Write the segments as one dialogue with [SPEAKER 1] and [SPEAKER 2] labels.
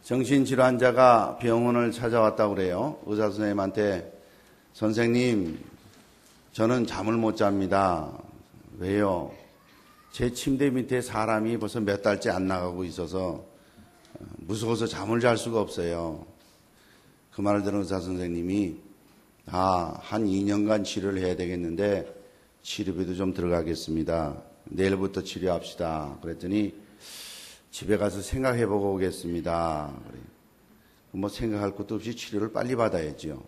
[SPEAKER 1] 정신질환자가 병원을 찾아왔다고 그래요. 의사 선생님한테 선생님, 저는 잠을 못 잡니다. 왜요? 제 침대 밑에 사람이 벌써 몇 달째 안 나가고 있어서 무서워서 잠을 잘 수가 없어요. 그 말을 들은 의사 선생님이 한 2년간 치료를 해야 되겠는데 치료비도 좀 들어가겠습니다. 내일부터 치료합시다. 그랬더니 집에 가서 생각해보고 오겠습니다. 뭐 생각할 것도 없이 치료를 빨리 받아야죠.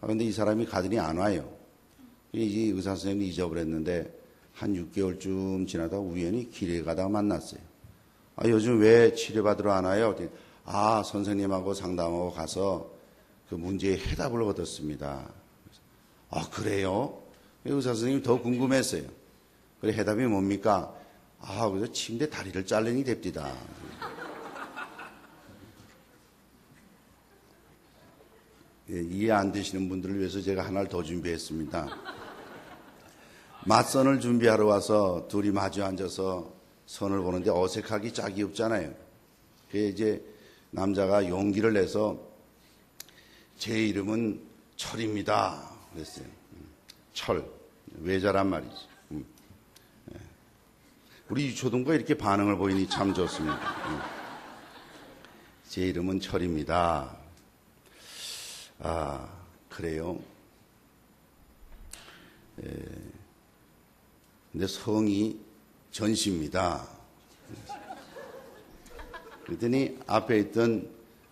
[SPEAKER 1] 그런데 이 사람이 가더니 안 와요. 이 의사 선생님이 잊어버렸는데 한 6개월쯤 지나다 우연히 길에 가다가 만났어요. 요즘 왜 치료받으러 안 와요? 선생님하고 상담하고 가서 그 문제의 해답을 얻었습니다. 그래요? 의사 선생님이 더 궁금했어요. 그래, 해답이 뭡니까? 그래서 침대 다리를 잘르니 됩디다. 이해 안 되시는 분들을 위해서 제가 하나를 더 준비했습니다. 맞선을 준비하러 와서 둘이 마주 앉아서 선을 보는데 어색하기 짝이 없잖아요. 그래서 이제 남자가 용기를 내서 제 이름은 철입니다. 그랬어요. 철. 외자란 말이지. 우리 유초동과 이렇게 반응을 보이니 참 좋습니다. 제 이름은 철입니다. 그래요? 근데 성이 전시입니다. 그랬더니 앞에 있던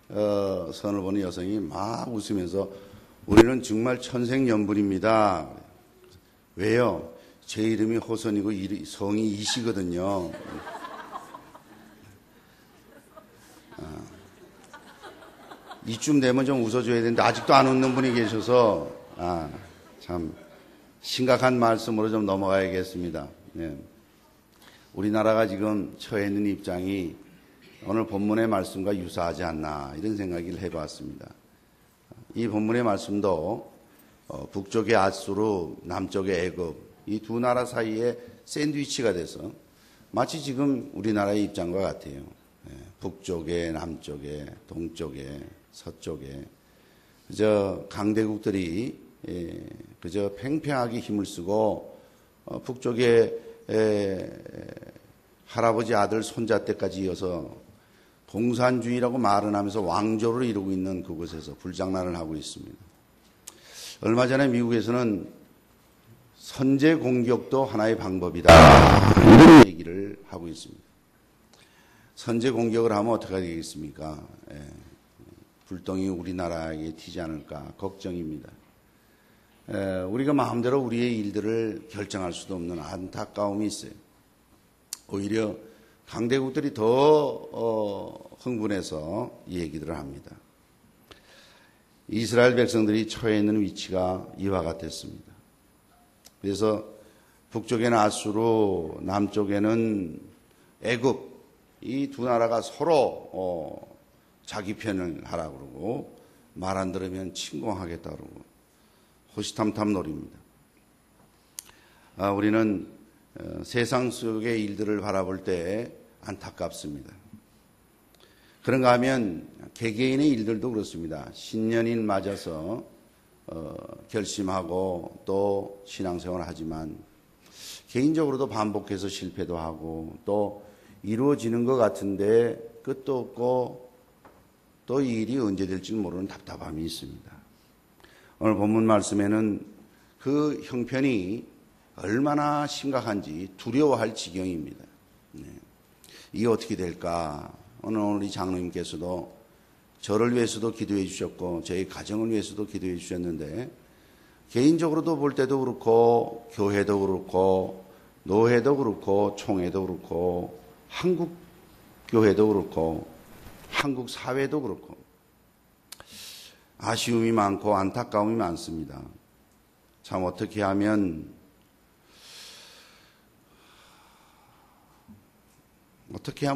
[SPEAKER 1] 선을 보는 여성이 막 웃으면서 우리는 정말 천생연분입니다. 왜요? 제 이름이 호선이고 성이 이시거든요. 이쯤 되면 좀 웃어줘야 되는데 아직도 안 웃는 분이 계셔서 참 심각한 말씀으로 좀 넘어가야겠습니다. 네. 우리나라가 지금 처해 있는 입장이 오늘 본문의 말씀과 유사하지 않나 이런 생각을 해봤습니다. 이 본문의 말씀도 북쪽의 아수르, 남쪽의 애굽 이 두 나라 사이에 샌드위치가 돼서 마치 지금 우리나라의 입장과 같아요. 북쪽에, 남쪽에, 동쪽에, 서쪽에 그저 강대국들이 그저 팽팽하게 힘을 쓰고 북쪽에 할아버지 아들 손자 때까지 이어서 공산주의라고 말은 하면서 왕조를 이루고 있는 그곳에서 불장난을 하고 있습니다. 얼마 전에 미국에서는 선제 공격도 하나의 방법이다 이런 얘기를 하고 있습니다. 선제 공격을 하면 어떻게 되겠습니까? 불똥이 우리나라에 튀지 않을까 걱정입니다. 우리가 마음대로 우리의 일들을 결정할 수도 없는 안타까움이 있어요. 오히려 강대국들이 더 흥분해서 이 얘기들을 합니다. 이스라엘 백성들이 처해 있는 위치가 이와 같았습니다. 그래서 북쪽에는 아수르, 남쪽에는 애굽 이 두 나라가 서로 자기 편을 하라고 그러고 말 안 들으면 침공하겠다 그러고 호시탐탐 노립니다. 우리는 세상 속의 일들을 바라볼 때 안타깝습니다. 그런가 하면 개개인의 일들도 그렇습니다. 신년일 맞아서 결심하고 또 신앙생활을 하지만 개인적으로도 반복해서 실패도 하고 또 이루어지는 것 같은데 끝도 없고 또 이 일이 언제 될지 모르는 답답함이 있습니다. 오늘 본문 말씀에는 그 형편이 얼마나 심각한지 두려워할 지경입니다. 이게 어떻게 될까? 오늘 우리 장로님께서도 저를 위해서도 기도해 주셨고 저희 가정을 위해서도 기도해 주셨는데 개인적으로도 볼 때도 그렇고 교회도 그렇고 노회도 그렇고 총회도 그렇고 한국 교회도 그렇고 한국 사회도 그렇고 아쉬움이 많고 안타까움이 많습니다. 참 어떻게 하면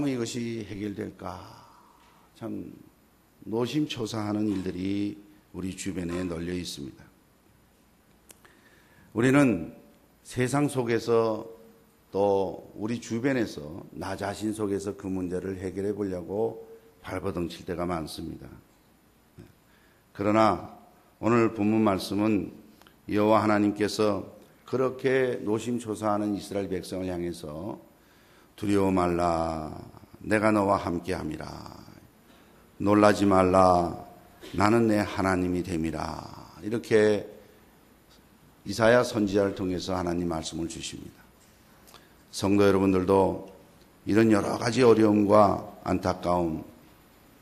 [SPEAKER 1] 이것이 해결될까? 참 노심초사하는 일들이 우리 주변에 널려 있습니다. 우리는 세상 속에서 또 우리 주변에서 나 자신 속에서 그 문제를 해결해 보려고 발버둥 칠 때가 많습니다. 그러나 오늘 본문 말씀은 여호와 하나님께서 그렇게 노심초사하는 이스라엘 백성을 향해서 두려워 말라, 내가 너와 함께함이라. 놀라지 말라, 나는 내 하나님이 됨이라. 이렇게 이사야 선지자를 통해서 하나님 말씀을 주십니다. 성도 여러분들도 이런 여러 가지 어려움과 안타까움,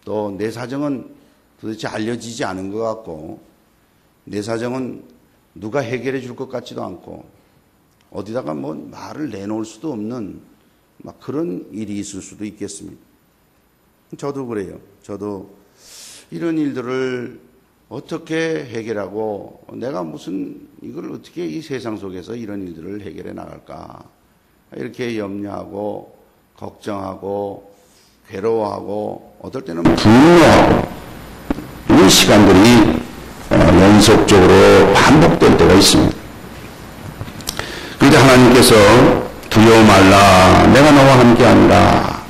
[SPEAKER 1] 또 내 사정은 도대체 알려지지 않은 것 같고, 내 사정은 누가 해결해 줄 것 같지도 않고, 어디다가 뭐 말을 내놓을 수도 없는 막 그런 일이 있을 수도 있겠습니다. 저도 그래요. 저도 이런 일들을 어떻게 해결하고, 내가 무슨 이걸 어떻게 이 세상 속에서 이런 일들을 해결해 나갈까, 이렇게 염려하고 걱정하고 괴로워하고 어떨 때는 분노하고, 이 시간들이 연속적으로 반복될 때가 있습니다. 그런데 하나님께서 두려워 말라, 내가 너와 함께하니라.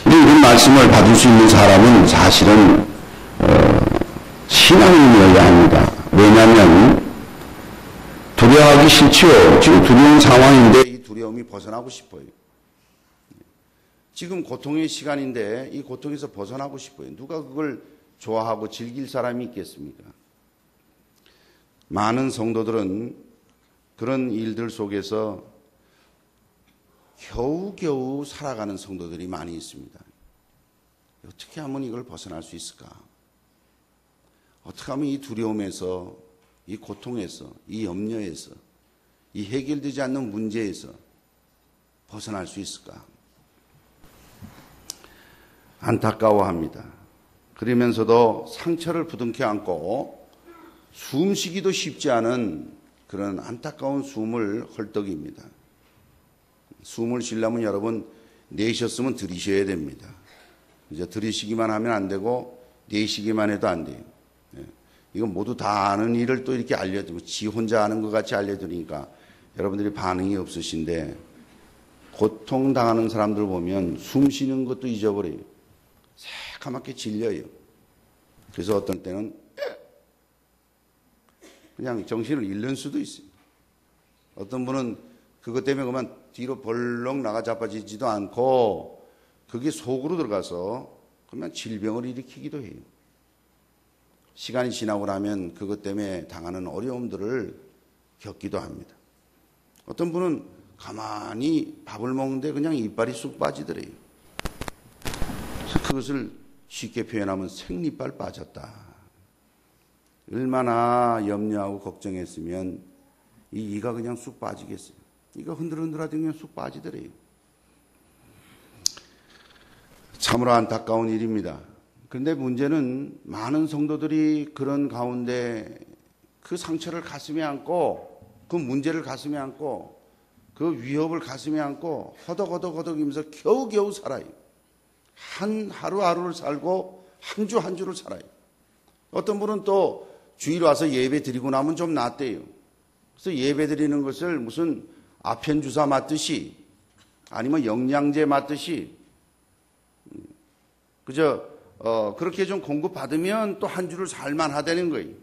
[SPEAKER 1] 이런 말씀을 받을 수 있는 사람은 사실은 신앙인이어야 합니다. 왜냐하면 두려워하기 싫지요. 지금 두려운 상황인데 이 두려움이 벗어나고 싶어요. 지금 고통의 시간인데 이 고통에서 벗어나고 싶어요. 누가 그걸 좋아하고 즐길 사람이 있겠습니까? 많은 성도들은 그런 일들 속에서 겨우겨우 살아가는 성도들이 많이 있습니다. 어떻게 하면 이걸 벗어날 수 있을까? 어떻게 하면 이 두려움에서, 이 고통에서, 이 염려에서, 이 해결되지 않는 문제에서 벗어날 수 있을까? 안타까워합니다. 그러면서도 상처를 부둥켜 안고 숨쉬기도 쉽지 않은 그런 안타까운 숨을 헐떡입니다. 숨을 쉬려면 여러분 내쉬었으면 들이셔야 됩니다. 이제 들이쉬기만 하면 안 되고 내쉬기만 해도 안 돼요. 이건 모두 다 아는 일을 또 이렇게 알려드리고 지 혼자 아는 것 같이 알려드리니까 여러분들이 반응이 없으신데, 고통당하는 사람들 보면 숨 쉬는 것도 잊어버려요. 새까맣게 질려요. 그래서 어떤 때는 그냥 정신을 잃는 수도 있어요. 어떤 분은 그것 때문에 그만 뒤로 벌렁 나가 자빠지지도 않고 그게 속으로 들어가서 그러면 질병을 일으키기도 해요. 시간이 지나고 나면 그것 때문에 당하는 어려움들을 겪기도 합니다. 어떤 분은 가만히 밥을 먹는데 그냥 이빨이 쑥 빠지더래요. 그래서 그것을 쉽게 표현하면 생리빨 빠졌다. 얼마나 염려하고 걱정했으면 이 이가 그냥 쑥 빠지겠어요. 이가 흔들흔들하더니 그냥 쑥 빠지더래요. 참으로 안타까운 일입니다. 그런데 문제는 많은 성도들이 그런 가운데 그 상처를 가슴에 안고, 그 문제를 가슴에 안고, 그 위협을 가슴에 안고 허덕허덕허덕이면서 겨우겨우 살아요. 한 하루하루를 살고 한 주 한 주를 살아요. 어떤 분은 또 주일 와서 예배 드리고 나면 좀 낫대요. 그래서 예배 드리는 것을 무슨 아편주사 맞듯이 아니면 영양제 맞듯이 그저 그렇게 좀 공급받으면 또 한 주를 살만 하다는 거예요.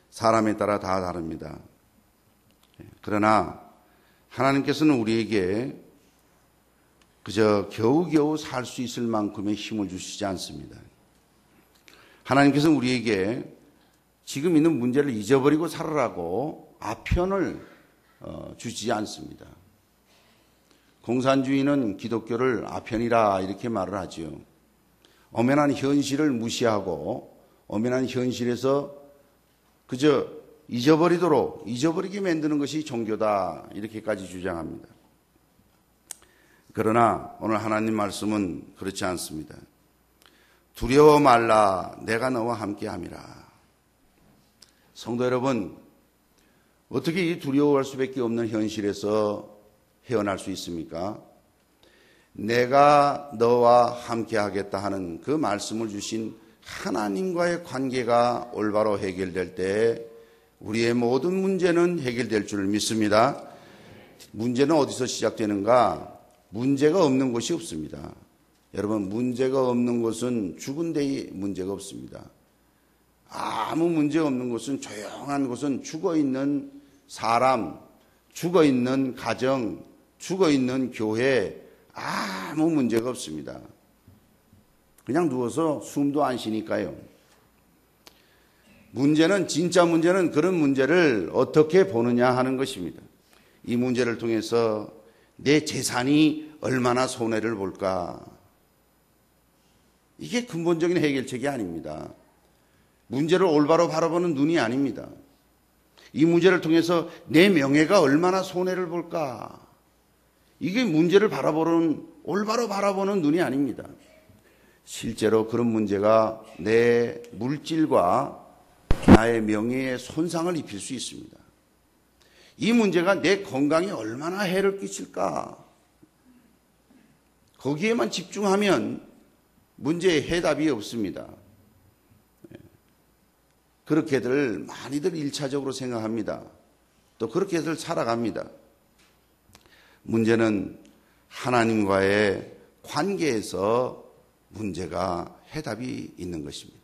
[SPEAKER 1] 사람에 따라 다 다릅니다. 그러나 하나님께서는 우리에게 그저 겨우겨우 살 수 있을 만큼의 힘을 주시지 않습니다. 하나님께서는 우리에게 지금 있는 문제를 잊어버리고 살아라고 아편을 주지 않습니다. 공산주의는 기독교를 아편이라 이렇게 말을 하지요. 엄연한 현실을 무시하고 엄연한 현실에서 그저 잊어버리게 만드는 것이 종교다 이렇게까지 주장합니다. 그러나 오늘 하나님 말씀은 그렇지 않습니다. 두려워 말라, 내가 너와 함께함이라. 성도 여러분, 어떻게 이 두려워할 수밖에 없는 현실에서 헤어날 수 있습니까? 내가 너와 함께하겠다 하는 그 말씀을 주신 하나님과의 관계가 올바로 해결될 때 우리의 모든 문제는 해결될 줄 믿습니다. 문제는 어디서 시작되는가? 문제가 없는 곳이 없습니다. 여러분, 문제가 없는 곳은 죽은 데에 문제가 없습니다. 아무 문제 없는 곳은, 조용한 곳은 죽어있는 사람, 죽어있는 가정, 죽어있는 교회, 아무 문제가 없습니다. 그냥 누워서 숨도 안 쉬니까요. 문제는, 진짜 문제는 그런 문제를 어떻게 보느냐 하는 것입니다. 이 문제를 통해서 내 재산이 얼마나 손해를 볼까? 이게 근본적인 해결책이 아닙니다. 문제를 올바로 바라보는 눈이 아닙니다. 이 문제를 통해서 내 명예가 얼마나 손해를 볼까? 이게 문제를 올바로 바라보는 눈이 아닙니다. 실제로 그런 문제가 내 물질과 나의 명예에 손상을 입힐 수 있습니다. 이 문제가 내 건강에 얼마나 해를 끼칠까? 거기에만 집중하면 문제의 해답이 없습니다. 그렇게들 많이들 1차적으로 생각합니다. 또 그렇게들 살아갑니다. 문제는 하나님과의 관계에서 문제가 해답이 있는 것입니다.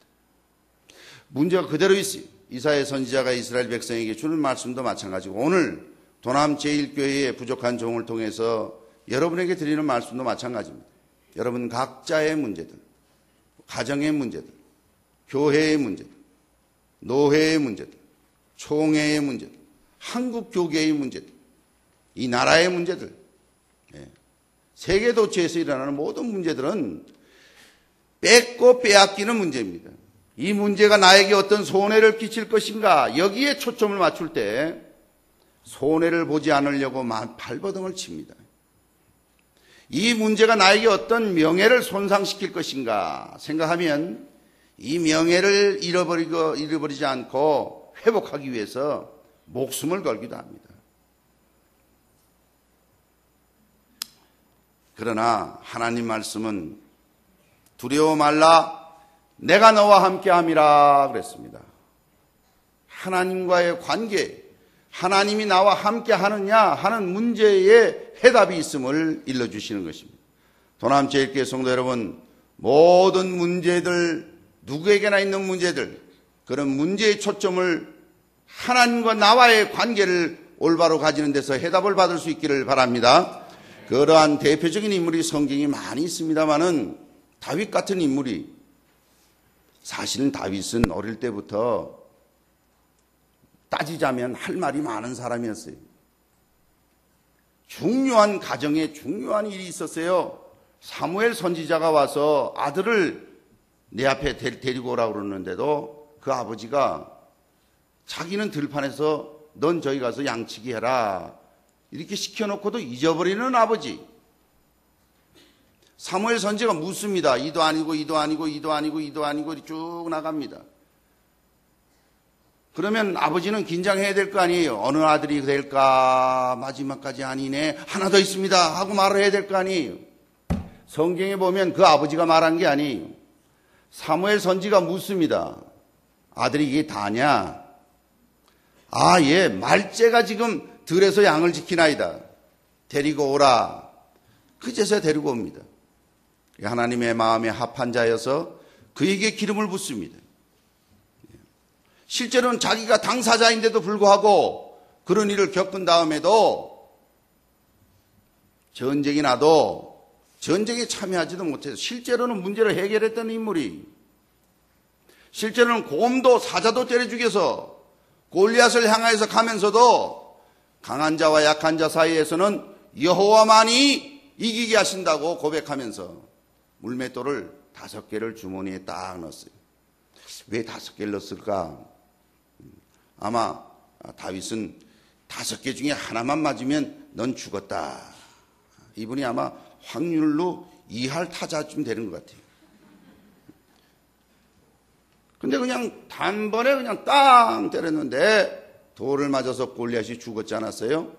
[SPEAKER 1] 문제가 그대로 있어요. 이사야 선지자가 이스라엘 백성에게 주는 말씀도 마찬가지고 오늘 도남 제1교회의 부족한 종을 통해서 여러분에게 드리는 말씀도 마찬가지입니다. 여러분 각자의 문제들, 가정의 문제들, 교회의 문제들, 노회의 문제들, 총회의 문제들, 한국 교계의 문제들, 이 나라의 문제들, 세계 도처에서 일어나는 모든 문제들은 뺏고 빼앗기는 문제입니다. 이 문제가 나에게 어떤 손해를 끼칠 것인가, 여기에 초점을 맞출 때 손해를 보지 않으려고 발버둥을 칩니다. 이 문제가 나에게 어떤 명예를 손상시킬 것인가 생각하면 이 명예를 잃어버리지 않고 회복하기 위해서 목숨을 걸기도 합니다. 그러나 하나님 말씀은 두려워 말라 내가 너와 함께함이라 그랬습니다. 하나님과의 관계, 하나님이 나와 함께하느냐 하는 문제에 해답이 있음을 일러주시는 것입니다. 도남 제1교회 성도 여러분, 모든 문제들, 누구에게나 있는 문제들, 그런 문제의 초점을 하나님과 나와의 관계를 올바로 가지는 데서 해답을 받을 수 있기를 바랍니다. 그러한 대표적인 인물이 성경이 많이 있습니다마는 다윗 같은 인물이, 사실은 다윗은 어릴 때부터 따지자면 할 말이 많은 사람이었어요. 중요한 가정에 중요한 일이 있었어요. 사무엘 선지자가 와서 아들을 내 앞에 데리고 오라고 그러는데도 그 아버지가 자기는 들판에서 넌 저기 가서 양치기 해라 이렇게 시켜놓고도 잊어버리는 아버지. 사무엘 선지자가 묻습니다. 이도 아니고 이도 아니고 이도 아니고 이도 아니고 쭉 나갑니다. 그러면 아버지는 긴장해야 될 거 아니에요. 어느 아들이 될까? 마지막까지 아니네. 하나 더 있습니다. 하고 말을 해야 될 거 아니에요. 성경에 보면 그 아버지가 말한 게 아니에요. 사무엘 선지가 묻습니다. 아들이 이게 다냐? 아, 예, 말째가 지금 들에서 양을 지키나이다. 데리고 오라. 그제서야 데리고 옵니다. 하나님의 마음에 합한 자여서 그에게 기름을 붓습니다. 실제로는 자기가 당사자인데도 불구하고 그런 일을 겪은 다음에도 전쟁이 나도 전쟁에 참여하지도 못해서 실제로는 문제를 해결했던 인물이, 실제로는 곰도 사자도 때려 죽여서 골리앗을 향하여서 가면서도 강한 자와 약한 자 사이에서는 여호와만이 이기게 하신다고 고백하면서 물맷돌을 5개를 주머니에 딱 넣었어요. 왜 5개를 넣었을까? 아마 다윗은 5개 중에 하나만 맞으면 넌 죽었다. 이분이 아마 확률로 2할 타자쯤 되는 것 같아요. 근데 그냥 단번에 그냥 땅 때렸는데 돌을 맞아서 골리앗이 죽었지 않았어요?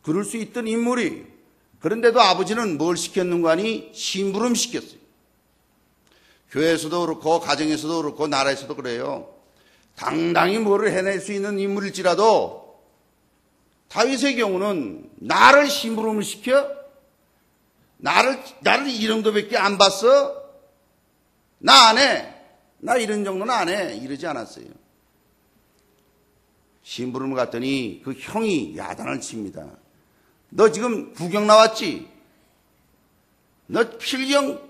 [SPEAKER 1] 그럴 수 있던 인물이, 그런데도 아버지는 뭘 시켰는가 하니 심부름 시켰어요. 교회에서도 그렇고 가정에서도 그렇고 나라에서도 그래요. 당당히 뭐를 해낼 수 있는 인물일지라도 다윗의 경우는 나를 심부름을 시켜? 나를 이 정도밖에 안 봤어? 나 안 해. 나 이런 정도는 안 해. 이러지 않았어요. 심부름을 갔더니 그 형이 야단을 칩니다. 너 지금 구경 나왔지? 너 필경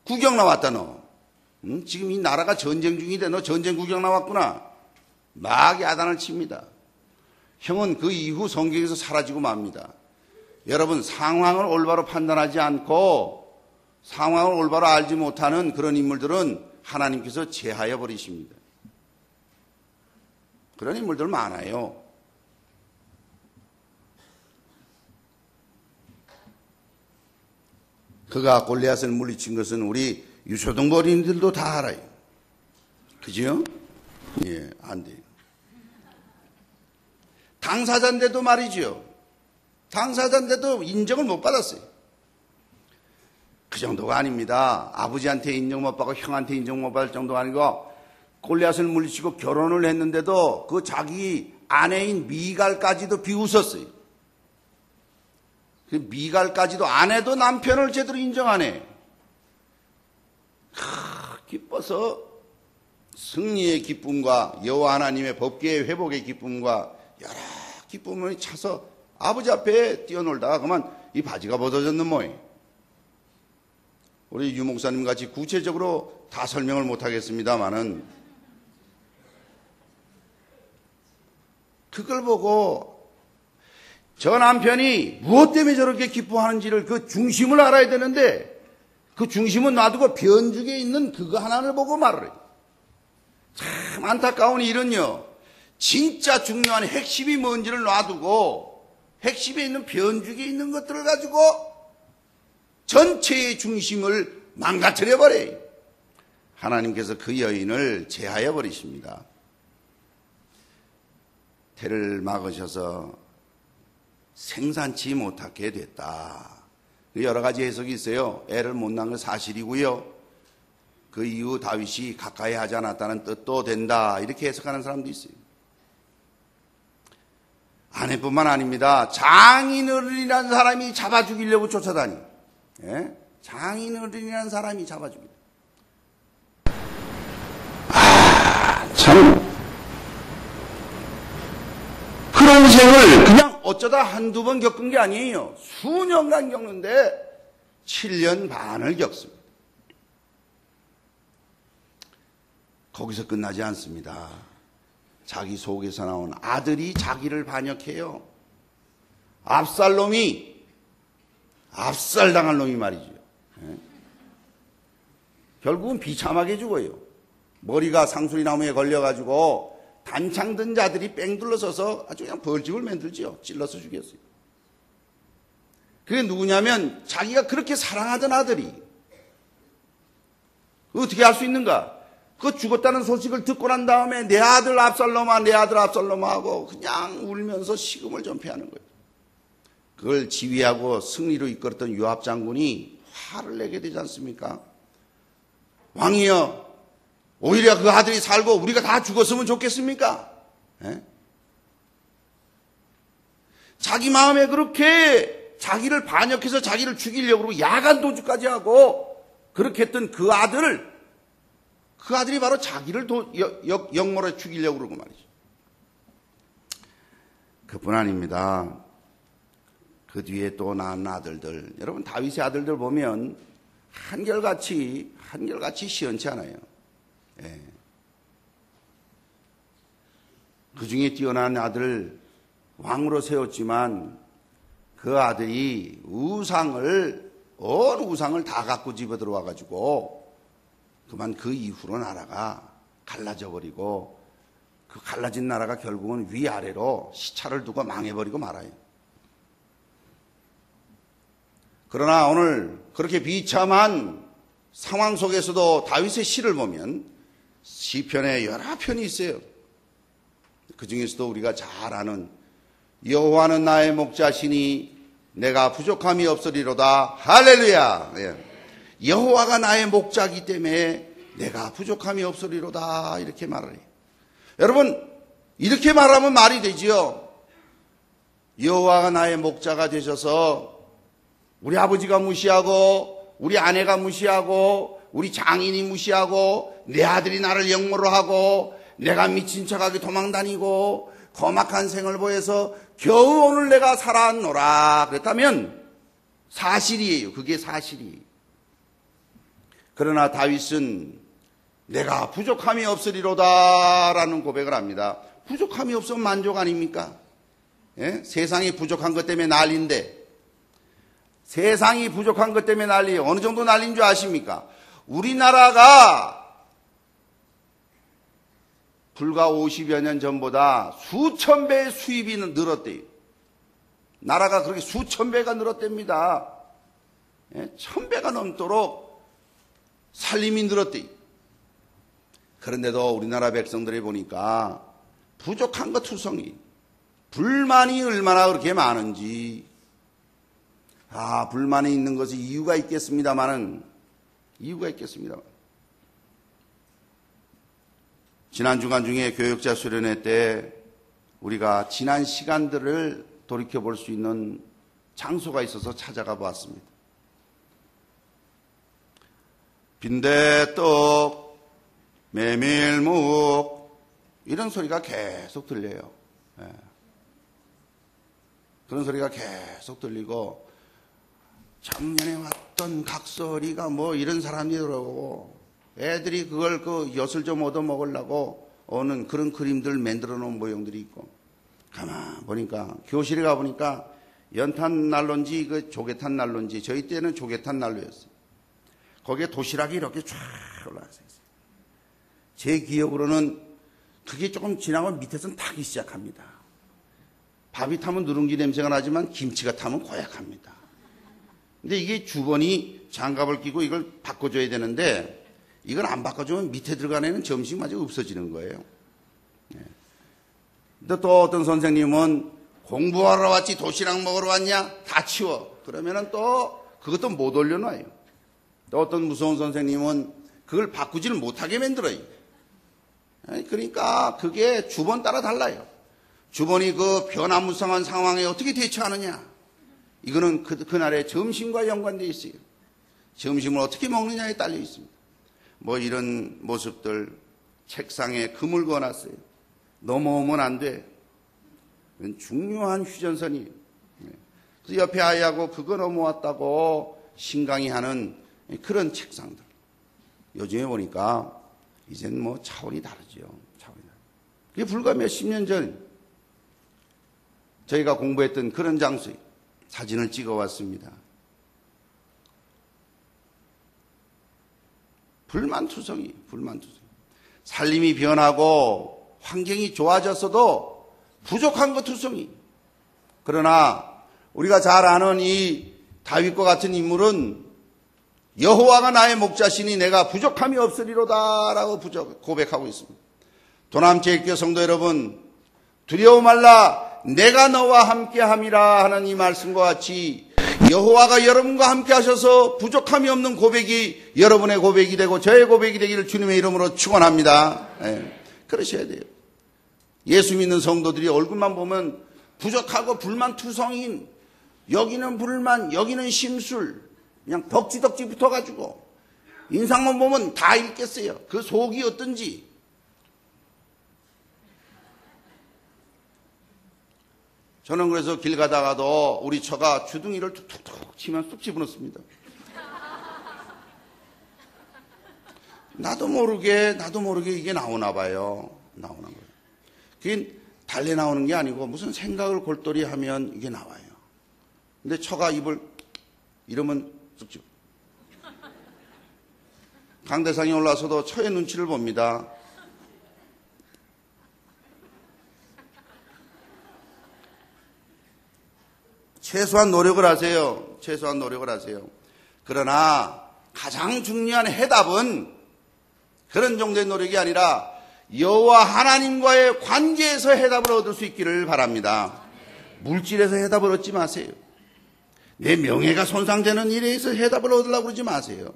[SPEAKER 1] 구경 나왔다 너. 응? 지금 이 나라가 전쟁 중인데 너 전쟁 구경 나왔구나. 막 야단을 칩니다. 형은 그 이후 성경에서 사라지고 맙니다. 여러분, 상황을 올바로 판단하지 않고 상황을 올바로 알지 못하는 그런 인물들은 하나님께서 제하여 버리십니다. 그런 인물들 많아요. 그가 골리앗을 물리친 것은 우리 유초등 어린이들도 다 알아요. 그죠? 예, 안 돼요. 당사자인데도 말이죠. 당사자인데도 인정을 못 받았어요. 그 정도가 아닙니다. 아버지한테 인정 못 받고 형한테 인정 못 받을 정도가 아니고 골리앗을 물리치고 결혼을 했는데도 그 자기 아내인 미갈까지도 비웃었어요. 그 미갈까지도 아내도 남편을 제대로 인정 안 해. 기뻐서 승리의 기쁨과 여호와 하나님의 법궤의 회복의 기쁨과 여러 기쁨을 차서 아버지 앞에 뛰어놀다가 그만 이 바지가 벗어졌는 모양. 우리 유 목사님 같이 구체적으로 다 설명을 못 하겠습니다만은 그걸 보고 저 남편이 무엇 때문에 저렇게 기뻐하는지를 그 중심을 알아야 되는데 그 중심은 놔두고 변죽에 있는 그거 하나를 보고 말을 해요. 참 안타까운 일은요. 진짜 중요한 핵심이 뭔지를 놔두고 핵심에 있는 변죽에 있는 것들을 가지고 전체의 중심을 망가뜨려 버려요. 하나님께서 그 여인을 제하여 버리십니다. 태를 막으셔서 생산치 못하게 됐다. 여러 가지 해석이 있어요. 애를 못 낳은 건 사실이고요. 그 이후 다윗이 가까이 하지 않았다는 뜻도 된다. 이렇게 해석하는 사람도 있어요. 아내뿐만 아닙니다. 장인어른이라는 사람이 잡아 죽이려고 쫓아다니. 예? 장인어른이라는 사람이 잡아 죽이려. 참. 그런 생을 그냥 어쩌다 한두 번 겪은 게 아니에요. 수년간 겪는데 7년 반을 겪습니다. 거기서 끝나지 않습니다. 자기 속에서 나온 아들이 자기를 반역해요. 압살롬이 압살당할 놈이 말이죠. 예? 결국은 비참하게 죽어요. 머리가 상수리나무에 걸려가지고 단창 든 자들이 뺑 둘러서서 아주 그냥 벌집을 만들죠. 찔러서 죽였어요. 그게 누구냐면 자기가 그렇게 사랑하던 아들이 어떻게 할 수 있는가? 그 죽었다는 소식을 듣고 난 다음에 내 아들 압살롬아 내 아들 압살롬아 하고 그냥 울면서 식음을 전폐하는 거예요. 그걸 지휘하고 승리로 이끌었던 요압 장군이 화를 내게 되지 않습니까? 왕이여 오히려 그 아들이 살고 우리가 다 죽었으면 좋겠습니까? 에? 자기 마음에 그렇게 자기를 반역해서 자기를 죽이려고 그러고 야간 도주까지 하고 그렇게 했던 그 아들이 바로 자기를 역모로 죽이려고 그러고 말이죠. 그뿐 아닙니다. 그 뒤에 또 낳은 아들들, 여러분 다윗의 아들들 보면 한결같이 시원치 않아요. 예. 그 중에 뛰어난 아들을 왕으로 세웠지만 그 아들이 온 우상을 다 갖고 집어 들어와 가지고 그만 그 이후로 나라가 갈라져 버리고 그 갈라진 나라가 결국은 위아래로 시차를 두고 망해버리고 말아요. 그러나 오늘 그렇게 비참한 상황 속에서도 다윗의 시를 보면 시편에 여러 편이 있어요. 그 중에서도 우리가 잘 아는 여호와는 나의 목자시니 내가 부족함이 없으리로다. 할렐루야. 여호와가 나의 목자이기 때문에 내가 부족함이 없으리로다. 이렇게 말을 해요. 여러분 이렇게 말하면 말이 되지요. 여호와가 나의 목자가 되셔서 우리 아버지가 무시하고 우리 아내가 무시하고 우리 장인이 무시하고 내 아들이 나를 역모로 하고 내가 미친 척하게 도망다니고 험악한 생을 보여서 겨우 오늘 내가 살았노라 그랬다면 사실이에요. 그게 사실이에요. 그러나 다윗은 내가 부족함이 없으리로다라는 고백을 합니다. 부족함이 없으면 만족 아닙니까? 예? 세상이 부족한 것 때문에 난리인데, 세상이 부족한 것 때문에 난리예요. 어느 정도 난리인 줄 아십니까? 우리나라가 불과 50여 년 전보다 수천 배의 수입이 늘었대요. 나라가 그렇게 수천 배가 늘었답니다. 예? 1000배가 넘도록 살림이 늘었대요. 그런데도 우리나라 백성들이 보니까 부족한 것 투성이, 불만이 얼마나 그렇게 많은지. 불만이 있는 것은 이유가 있겠습니다만은, 지난 주간 중에 교역자 수련회 때 우리가 지난 시간들을 돌이켜볼 수 있는 장소가 있어서 찾아가 보았습니다. 빈대떡, 메밀묵 이런 소리가 계속 들려요. 예. 그런 소리가 계속 들리고 작년에 왔던 각설이가 뭐 이런 사람이더라고. 애들이 그걸 엿을 좀 얻어 먹으려고 오는 그런 그림들 만들어 놓은 모형들이 있고, 가만 보니까 교실에 가 보니까 연탄 난로인지 조개탄 난로인지, 저희 때는 조개탄 난로였어요. 거기에 도시락이 이렇게 쫙 올라왔어요. 제 기억으로는 그게 조금 지나면 밑에서는 타기 시작합니다. 밥이 타면 누룽지 냄새가 나지만 김치가 타면 고약합니다. 근데 이게 주번이 장갑을 끼고 이걸 바꿔줘야 되는데, 이걸 안 바꿔주면 밑에 들어간 애는 점심마저 없어지는 거예요. 근데 또 어떤 선생님은 공부하러 왔지 도시락 먹으러 왔냐? 다 치워. 그러면은 또 그것도 못 올려놔요. 또 어떤 무서운 선생님은 그걸 바꾸지를 못하게 만들어요. 그러니까 그게 주번 따라 달라요. 주번이 그 변화무쌍한 상황에 어떻게 대처하느냐? 이거는 그날의 점심과 연관되어 있어요. 점심을 어떻게 먹느냐에 딸려 있습니다. 뭐 이런 모습들 책상에 금을 그어놨어요. 넘어오면 안 돼. 이건 중요한 휴전선이에요. 그래서 옆에 아이하고 그거 넘어왔다고 신강의하는 그런 책상들. 요즘에 보니까 이젠 뭐 차원이 다르죠. 그게 불과 몇십 년 전 저희가 공부했던 그런 장소에 사진을 찍어왔습니다. 불만투성이. 살림이 변하고 환경이 좋아졌어도 부족한 것 투성이. 그러나 우리가 잘 아는 이 다윗과 같은 인물은 여호와가 나의 목자시니 내가 부족함이 없으리로다라고 고백하고 있습니다. 도남제일교회 성도 여러분, 두려워 말라 내가 너와 함께함이라 하는 이 말씀과 같이 여호와가 여러분과 함께 하셔서 부족함이 없는 고백이 여러분의 고백이 되고 저의 고백이 되기를 주님의 이름으로 축원합니다. 네, 그러셔야 돼요. 예수 믿는 성도들이 얼굴만 보면 부족하고 불만투성인, 여기는 불만, 여기는 심술, 그냥 덕지덕지 붙어가지고 인상만 보면 다 읽겠어요. 그 속이 어떤지. 저는 그래서 길 가다가도 우리 처가 주둥이를 툭툭툭 치면 쑥 집어넣습니다. 나도 모르게 이게 나오나 봐요. 나오는 거예요. 그게 달래 나오는 게 아니고 무슨 생각을 골똘히 하면 이게 나와요. 근데 처가 입을 이러면 쑥 집어. 강대상에 올라서도 처의 눈치를 봅니다. 최소한 노력을 하세요. 그러나 가장 중요한 해답은 그런 정도의 노력이 아니라 여호와 하나님과의 관계에서 해답을 얻을 수 있기를 바랍니다. 물질에서 해답을 얻지 마세요. 내 명예가 손상되는 일에서 해답을 얻으려고 그러지 마세요.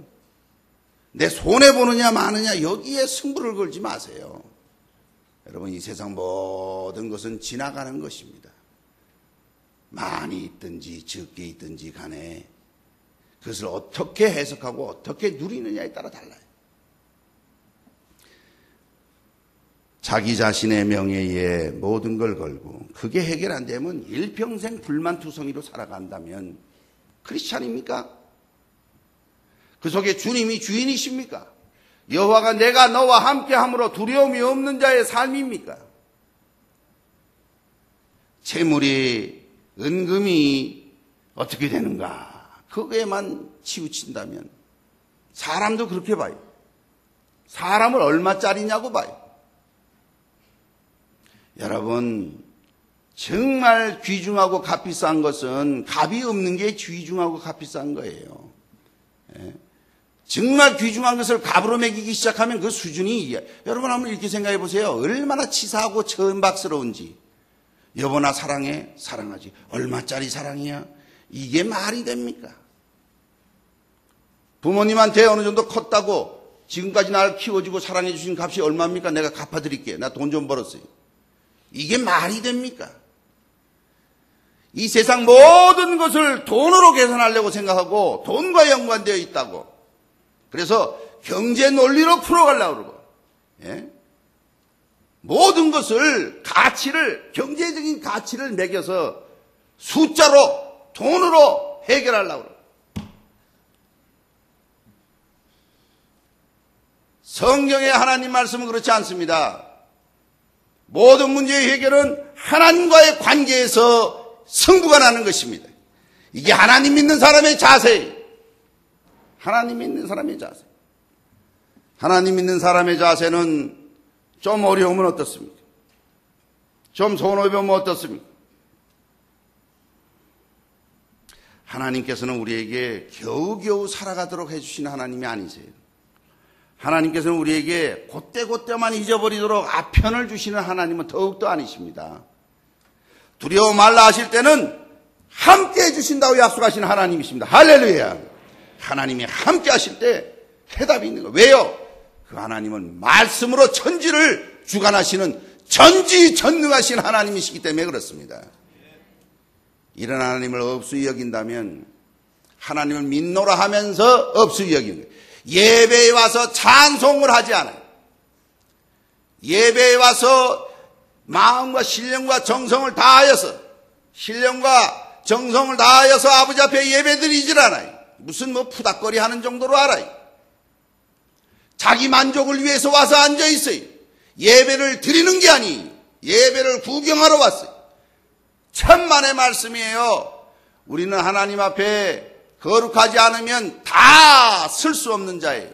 [SPEAKER 1] 내 손해보느냐 마느냐 여기에 승부를 걸지 마세요. 여러분, 이 세상 모든 것은 지나가는 것입니다. 많이 있든지 적게 있든지 간에 그것을 어떻게 해석하고 어떻게 누리느냐에 따라 달라요. 자기 자신의 명예에 모든 걸 걸고 그게 해결 안 되면 일평생 불만투성이로 살아간다면 크리스찬입니까? 그 속에 주님이 주인이십니까? 여호와가 내가 너와 함께함으로 두려움이 없는 자의 삶입니까? 재물이 은금이 어떻게 되는가? 그거에만 치우친다면 사람도 그렇게 봐요. 사람을 얼마짜리냐고 봐요. 여러분, 정말 귀중하고 값비싼 것은 값이 없는 게 귀중하고 값비싼 거예요. 예. 정말 귀중한 것을 값으로 매기기 시작하면 그 수준이, 여러분 한번 이렇게 생각해 보세요. 얼마나 치사하고 천박스러운지. 여보나 사랑해? 사랑하지. 얼마짜리 사랑이야? 이게 말이 됩니까? 부모님한테 어느 정도 컸다고 지금까지 나를 키워주고 사랑해 주신 값이 얼마입니까? 내가 갚아드릴게. 나 돈 좀 벌었어요. 이게 말이 됩니까? 이 세상 모든 것을 돈으로 계산하려고 생각하고 돈과 연관되어 있다고. 그래서 경제 논리로 풀어가려고 그러고, 예? 모든 것을 가치를, 경제적인 가치를 매겨서 숫자로, 돈으로 해결하려고 그러고. 성경의 하나님 말씀은 그렇지 않습니다. 모든 문제의 해결은 하나님과의 관계에서 승부가 나는 것입니다. 이게 하나님 믿는 사람의 자세예요. 하나님 믿는 사람의 자세. 하나님 믿는 사람의 자세는 좀 어려우면 어떻습니까? 좀 손해보면 어떻습니까? 하나님께서는 우리에게 겨우겨우 살아가도록 해주시는 하나님이 아니세요. 하나님께서는 우리에게 곧대곧대만 잊어버리도록 아편을 주시는 하나님은 더욱더 아니십니다. 두려워 말라 하실 때는 함께 해주신다고 약속하시는 하나님이십니다. 할렐루야. 하나님이 함께 하실 때 해답이 있는 거예요. 왜요? 그 하나님은 말씀으로 천지를 주관하시는 전지전능하신 하나님이시기 때문에 그렇습니다. 이런 하나님을 없이 여긴다면 하나님을 믿노라 하면서 없이 여기는 거예요. 예배에 와서 찬송을 하지 않아요. 예배에 와서 마음과 신령과 정성을 다하여서 아버지 앞에 예배드리질 않아요. 무슨 푸닥거리 하는 정도로 알아요. 자기 만족을 위해서 와서 앉아 있어요. 예배를 드리는 게 아니에요. 예배를 구경하러 왔어요. 천만의 말씀이에요. 우리는 하나님 앞에 거룩하지 않으면 다 쓸 수 없는 자예요.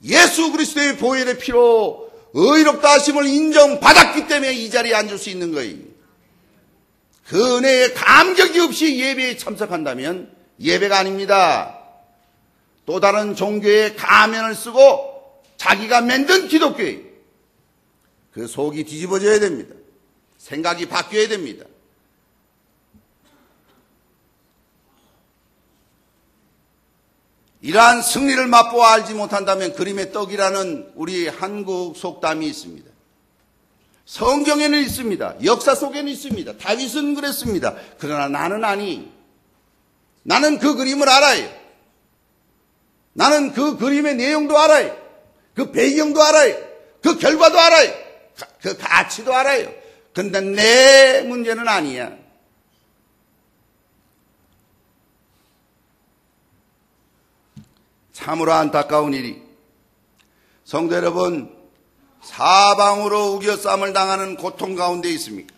[SPEAKER 1] 예수 그리스도의 보혈의 피로 의롭다 하심을 인정받았기 때문에 이 자리에 앉을 수 있는 거예요. 그 은혜에 감격이 없이 예배에 참석한다면 예배가 아닙니다. 또 다른 종교의 가면을 쓰고 자기가 만든 기독교예요. 그 속이 뒤집어져야 됩니다. 생각이 바뀌어야 됩니다. 이러한 승리를 맛보아 알지 못한다면 그림의 떡이라는 우리 한국 속담이 있습니다. 성경에는 있습니다. 역사 속에는 있습니다. 다윗은 그랬습니다. 그러나 나는 아니. 나는 그 그림을 알아요. 나는 그 그림의 내용도 알아요. 그 배경도 알아요. 그 결과도 알아요. 그 가치도 알아요. 근데 내 문제는 아니야. 참으로 안타까운 일이, 성도 여러분, 사방으로 우겨쌈을 당하는 고통 가운데 있습니까?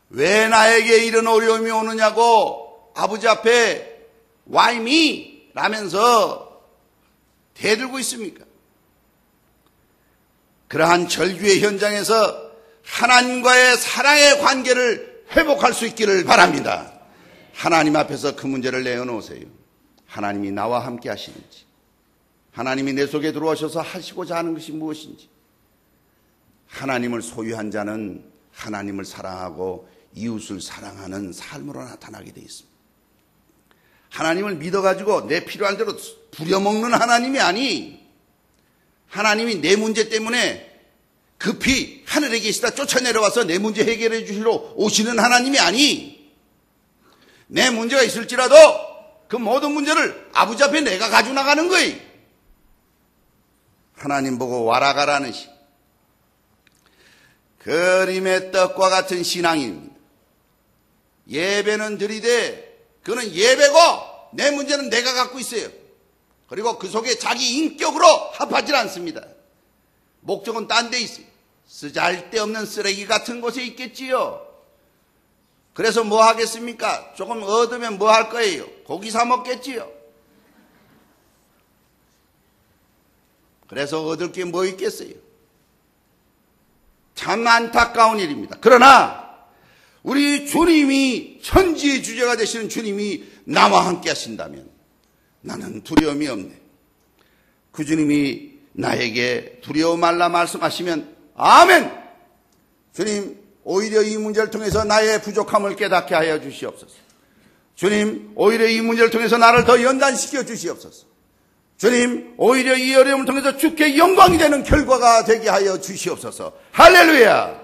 [SPEAKER 1] 왜 나에게 이런 어려움이 오느냐고 아버지 앞에 Why me? 라면서 대들고 있습니까? 그러한 절규의 현장에서 하나님과의 사랑의 관계를 회복할 수 있기를 바랍니다. 하나님 앞에서 그 문제를 내어놓으세요. 하나님이 나와 함께 하시는지, 하나님이 내 속에 들어오셔서 하시고자 하는 것이 무엇인지. 하나님을 소유한 자는 하나님을 사랑하고 이웃을 사랑하는 삶으로 나타나게 되어 있습니다. 하나님을 믿어가지고 내 필요한 대로 부려먹는 하나님이 아니, 하나님이 내 문제 때문에 급히 하늘에 계시다 쫓아내려와서 내 문제 해결해 주시러 오시는 하나님이 아니, 내 문제가 있을지라도 그 모든 문제를 아버지 앞에 내가 가지고 나가는 거예요. 하나님 보고 와라 가라는 시. 그림의 떡과 같은 신앙입니다. 예배는 드리되 그는 예배고 내 문제는 내가 갖고 있어요. 그리고 그 속에 자기 인격으로 합하지 않습니다. 목적은 딴 데 있어요. 쓰잘데없는 쓰레기 같은 곳에 있겠지요. 그래서 뭐 하겠습니까? 조금 얻으면 뭐 할 거예요? 고기 사 먹겠지요. 그래서 얻을 게 뭐 있겠어요? 참 안타까운 일입니다. 그러나 우리 주님이 천지의 주제가 되시는 주님이 나와 함께 하신다면 나는 두려움이 없네. 그 주님이 나에게 두려워 말라 말씀하시면 아멘. 주님 오히려 이 문제를 통해서 나의 부족함을 깨닫게 하여 주시옵소서. 주님 오히려 이 문제를 통해서 나를 더 연단시켜 주시옵소서. 주님 오히려 이 어려움을 통해서 주께 영광이 되는 결과가 되게 하여 주시옵소서. 할렐루야.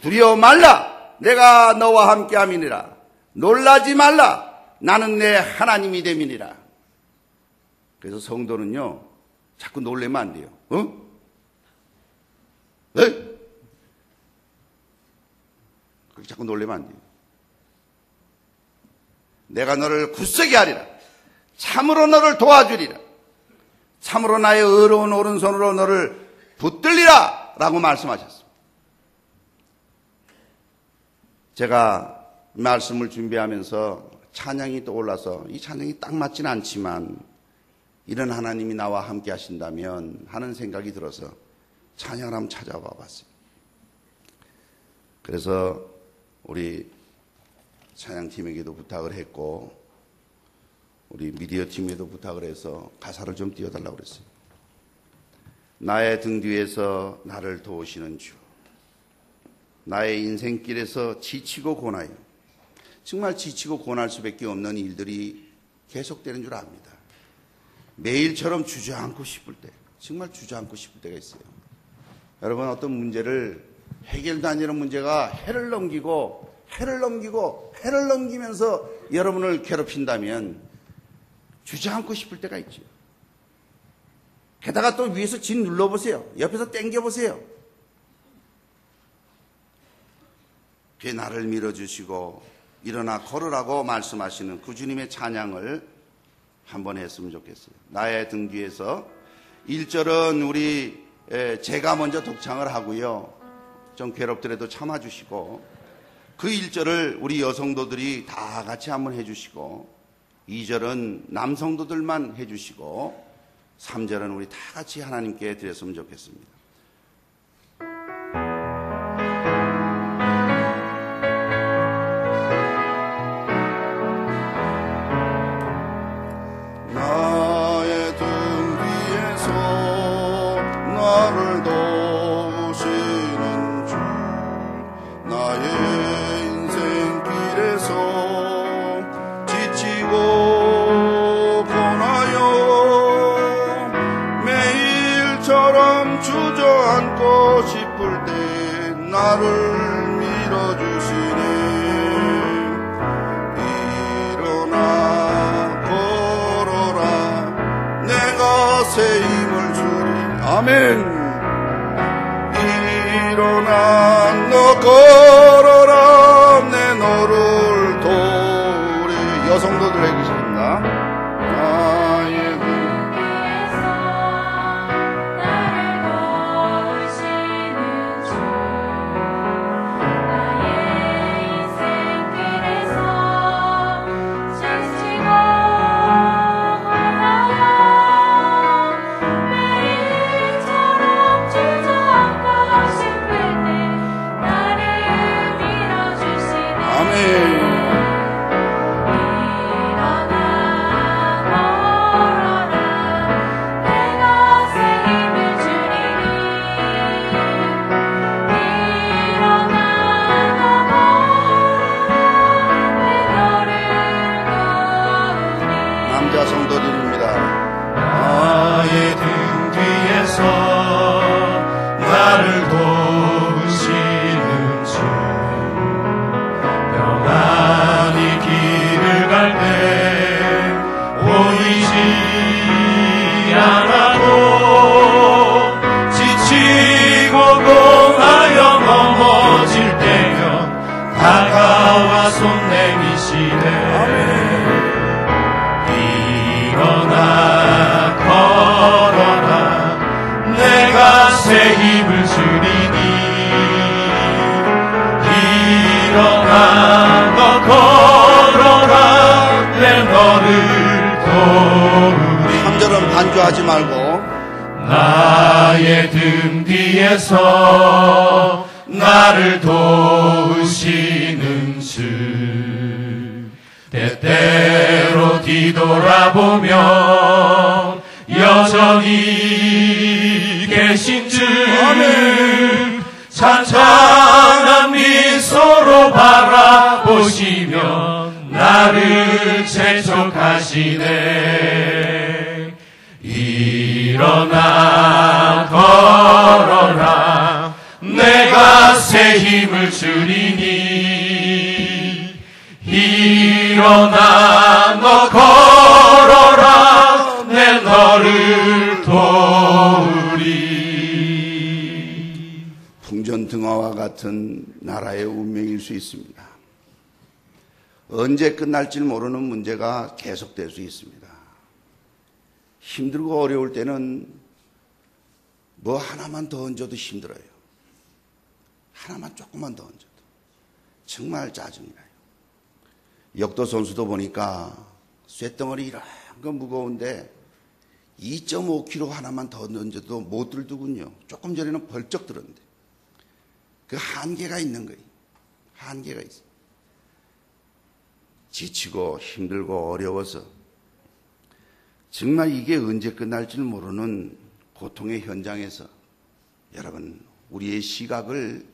[SPEAKER 1] 두려워 말라. 내가 너와 함께 함이니라. 놀라지 말라. 나는 내 하나님이 됨이니라. 그래서 성도는요 자꾸 놀래면 안 돼요. 네? 그렇게 자꾸 놀래면 안 돼요. 내가 너를 굳세게 하리라. 참으로 너를 도와주리라. 참으로 나의 의로운 오른손으로 너를 붙들리라 라고 말씀하셨습니다. 제가 말씀을 준비하면서 찬양이 떠올라서 이 찬양이 딱 맞지는 않지만 이런 하나님이 나와 함께 하신다면 하는 생각이 들어서 찬양을 한번 찾아봐 봤어요. 그래서 우리 찬양팀에게도 부탁을 했고 우리 미디어 팀에도 부탁을 해서 가사를 좀 띄워달라고 그랬어요. 나의 등 뒤에서 나를 도우시는 주, 나의 인생길에서 지치고 고나요. 정말 지치고 고날 수밖에 없는 일들이 계속되는 줄 압니다. 매일처럼 주저앉고 싶을 때, 정말 주저앉고 싶을 때가 있어요. 여러분 어떤 문제를 해결도 안 되는 문제가 해를 넘기면서 여러분을 괴롭힌다면 주저앉고 싶을 때가 있죠. 게다가 또 위에서 진 눌러보세요. 옆에서 당겨보세요. 뒤에 나를 밀어주시고 일어나 걸으라고 말씀하시는 그 주님의 찬양을 한번 했으면 좋겠어요. 나의 등 뒤에서 1절은 우리 제가 먼저 독창을 하고요. 좀 괴롭더라도 참아주시고 그 1절을 우리 여성도들이 다 같이 한번 해주시고 2절은 남성도들만 해주시고 3절은 우리 다 같이 하나님께 드렸으면 좋겠습니다. 나의 등 뒤에서 나를 도우시는 주, 나의 인생길에서 지치고 고나요. 매일처럼 주저앉고 싶을 때 나를 밀어주시네. 일어나 걸어라. 내가 새 힘을 주리. 아멘. 일어나 너 걸어라. 내 너를 도우리. 여성도들 해주십니다. 나의
[SPEAKER 2] 등에서 나를 도우시는 주, 나의 인생길에서 지치고 고나요. 매일처럼 주저앉고 싶을 때 나를 밀어주시네.
[SPEAKER 1] 아멘.
[SPEAKER 2] 일어나 걸어라. 내가 새 힘을 주리니. 일어나 너 걸어라. 내 너를 도우리.
[SPEAKER 1] 남자 성도들입니다.
[SPEAKER 3] 나의 등 뒤에서 나를 도우시는 주, 평안히 길을 갈 때
[SPEAKER 1] 안주하지 말고
[SPEAKER 3] 나의 등 뒤에서 나를 도우시는 주 때때로 뒤돌아보면 여전히 계신 주 찬찬한 미소로 바라보시며 나를 재촉하시네. 일어나 걸어라 내가 새 힘을 주리니. 일어나 너 걸어라 내 너를 도우리.
[SPEAKER 1] 풍전등화와 같은 나라의 운명일 수 있습니다. 언제 끝날지 모르는 문제가 계속될 수 있습니다. 힘들고 어려울 때는 뭐 하나만 더 얹어도 힘들어요. 하나만 조금만 더 얹어도 정말 짜증이 나요. 역도 선수도 보니까 쇳덩어리 이런 거 무거운데 2.5kg 하나만 더 얹어도 못 들더군요. 조금 전에는 벌쩍 들었는데 그 한계가 있는 거예요. 한계가 있어요. 지치고 힘들고 어려워서 정말 이게 언제 끝날지 모르는 고통의 현장에서 여러분 우리의 시각을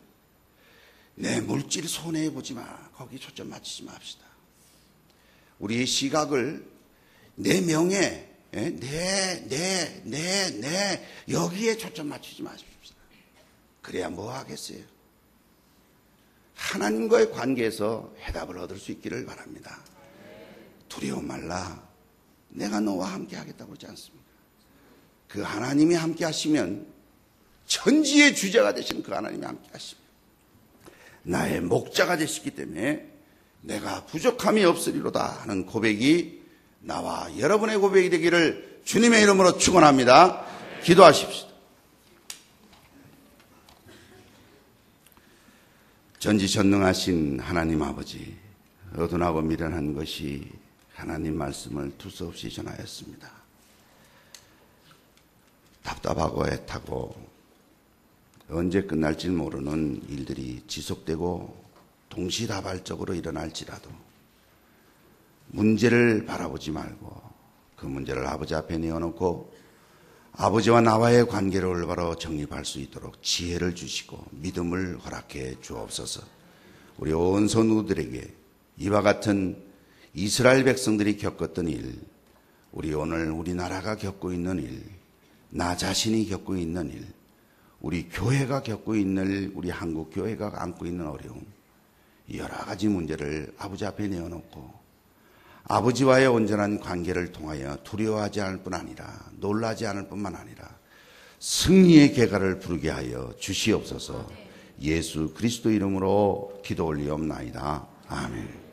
[SPEAKER 1] 내 물질 손해에 보지 마. 거기 초점 맞추지 맙시다. 우리의 시각을 내 명예, 내 여기에 초점 맞추지 마십시오. 그래야 뭐 하겠어요. 하나님과의 관계에서 해답을 얻을 수 있기를 바랍니다. 두려워 말라. 내가 너와 함께 하겠다고 하지 않습니까? 그 하나님이 함께 하시면 천지의 주자가 되시는 그 하나님이 함께 하시면 나의 목자가 되시기 때문에 내가 부족함이 없으리로다 하는 고백이 나와 여러분의 고백이 되기를 주님의 이름으로 축원합니다. 기도하십시오. 전지전능하신 하나님 아버지, 어둔하고 미련한 것이 하나님 말씀을 두서없이 전하였습니다. 답답하고 애타고 언제 끝날지 모르는 일들이 지속되고 동시다발적으로 일어날지라도 문제를 바라보지 말고 그 문제를 아버지 앞에 내어놓고 아버지와 나와의 관계를 올바로 정립할 수 있도록 지혜를 주시고 믿음을 허락해 주옵소서. 우리 온 성도들에게 이와 같은 이스라엘 백성들이 겪었던 일, 우리 오늘 우리나라가 겪고 있는 일, 나 자신이 겪고 있는 일, 우리 교회가 겪고 있는 우리 한국 교회가 안고 있는 어려움, 여러 가지 문제를 아버지 앞에 내어놓고 아버지와의 온전한 관계를 통하여 두려워하지 않을 뿐 아니라 놀라지 않을 뿐만 아니라 승리의 계가를 부르게 하여 주시옵소서. 예수 그리스도 이름으로 기도 올리옵나이다. 아멘.